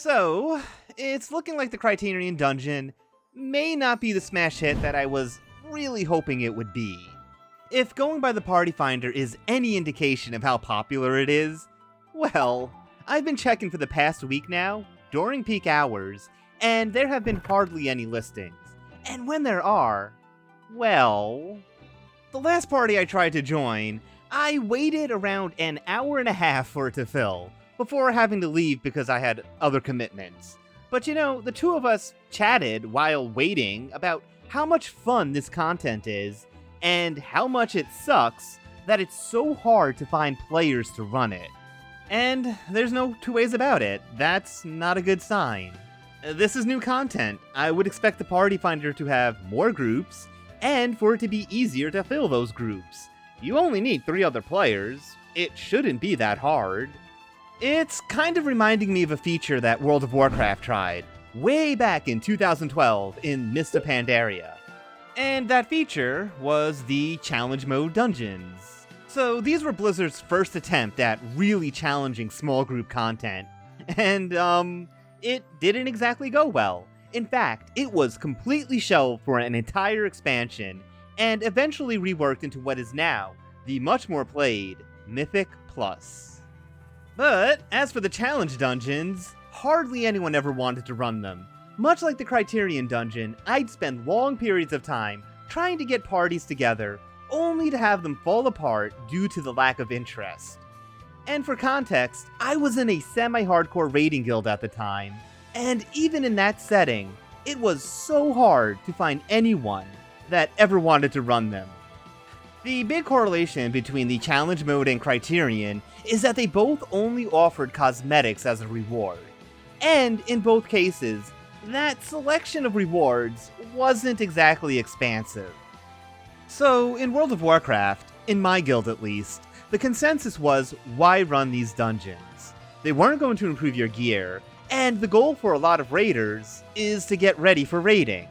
So, it's looking like the Criterion dungeon may not be the smash hit that I was really hoping it would be. If going by the party finder is any indication of how popular it is, well, I've been checking for the past week now, during peak hours, and there have been hardly any listings. And when there are, well... The last party I tried to join, I waited around an hour and a half for it to fill, before having to leave because I had other commitments. But you know, the two of us chatted while waiting about how much fun this content is, and how much it sucks that it's so hard to find players to run it. And there's no two ways about it, that's not a good sign. This is new content. I would expect the party finder to have more groups, and for it to be easier to fill those groups. You only need 3 other players. It shouldn't be that hard. It's kind of reminding me of a feature that World of Warcraft tried, way back in 2012 in Mist of Pandaria. And that feature was the challenge mode dungeons. So these were Blizzard's first attempt at really challenging small group content, and it didn't exactly go well. In fact, it was completely shelved for an entire expansion, and eventually reworked into what is now the much more played Mythic Plus. But as for the challenge dungeons, hardly anyone ever wanted to run them. Much like the Criterion dungeon, I'd spend long periods of time trying to get parties together, only to have them fall apart due to the lack of interest. And for context, I was in a semi-hardcore raiding guild at the time, and even in that setting, it was so hard to find anyone that ever wanted to run them. The big correlation between the challenge mode and Criterion is that they both only offered cosmetics as a reward. And in both cases, that selection of rewards wasn't exactly expansive. So in World of Warcraft, in my guild at least, the consensus was, why run these dungeons? They weren't going to improve your gear, and the goal for a lot of raiders is to get ready for raiding.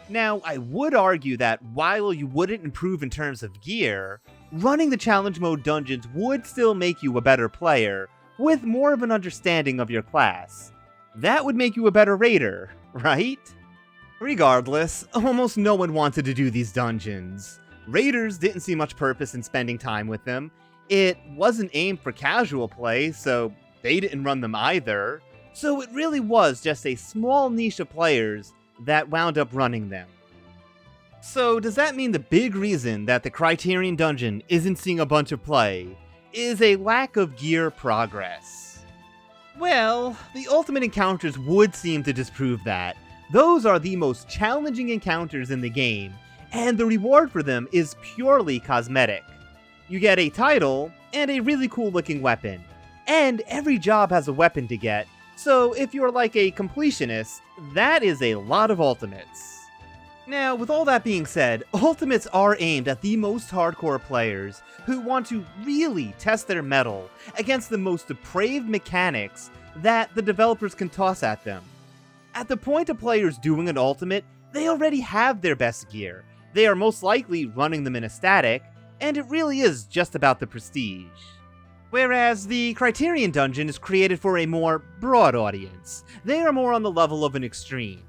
Now, I would argue that while you wouldn't improve in terms of gear, running the challenge mode dungeons would still make you a better player, with more of an understanding of your class. That would make you a better raider, right? Regardless, almost no one wanted to do these dungeons. Raiders didn't see much purpose in spending time with them. It wasn't aimed for casual play, so they didn't run them either. So it really was just a small niche of players that wound up running them. So does that mean the big reason that the Criterion dungeon isn't seeing a bunch of play is a lack of gear progress? Well, the ultimate encounters would seem to disprove that. Those are the most challenging encounters in the game, and the reward for them is purely cosmetic. You get a title and a really cool looking weapon, and every job has a weapon to get. So if you're like a completionist, that is a lot of ultimates. Now, with all that being said, ultimates are aimed at the most hardcore players who want to really test their mettle against the most depraved mechanics that the developers can toss at them. At the point of players doing an ultimate, they already have their best gear. They are most likely running them in a static, and it really is just about the prestige. Whereas the Criterion dungeon is created for a more broad audience. They are more on the level of an extreme.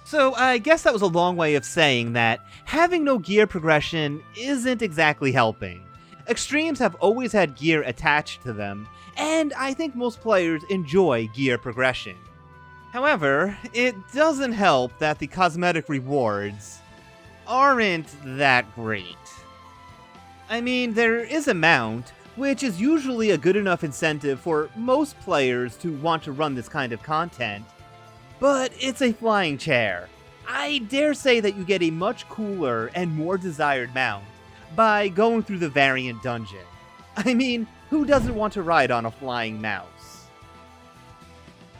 So I guess that was a long way of saying that having no gear progression isn't exactly helping. Extremes have always had gear attached to them, and I think most players enjoy gear progression. However, it doesn't help that the cosmetic rewards aren't that great. I mean, there is a mount, which is usually a good enough incentive for most players to want to run this kind of content, but it's a flying chair. I dare say that you get a much cooler and more desired mount by going through the variant dungeon. I mean, who doesn't want to ride on a flying mouse?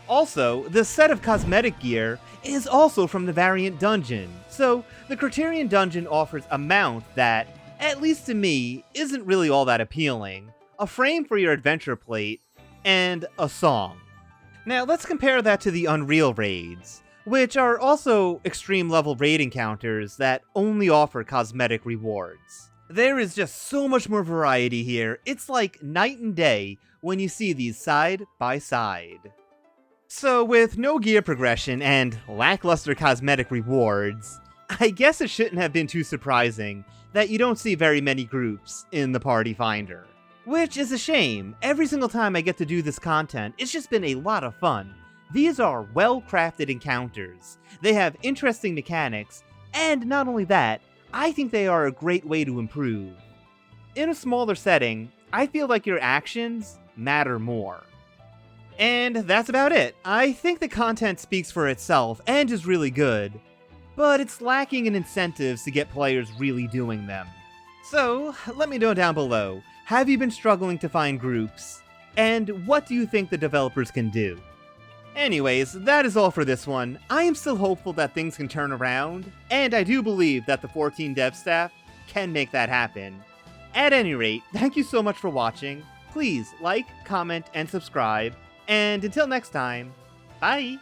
Also, the set of cosmetic gear is also from the variant dungeon, so the Criterion dungeon offers a mount that, at least to me, isn't really all that appealing, a frame for your adventure plate, and a song. Now let's compare that to the Unreal raids, which are also extreme level raid encounters that only offer cosmetic rewards. There is just so much more variety here, it's like night and day when you see these side by side. So with no gear progression and lackluster cosmetic rewards, I guess it shouldn't have been too surprising that you don't see very many groups in the Party Finder. Which is a shame. Every single time I get to do this content, it's just been a lot of fun. These are well-crafted encounters, they have interesting mechanics, and not only that, I think they are a great way to improve. In a smaller setting, I feel like your actions matter more. And that's about it. I think the content speaks for itself and is really good, but it's lacking in incentives to get players really doing them. So, let me know down below, have you been struggling to find groups? And what do you think the developers can do? Anyways, that is all for this one. I am still hopeful that things can turn around, and I do believe that the 14 dev staff can make that happen. At any rate, thank you so much for watching. Please like, comment, and subscribe. And until next time, bye!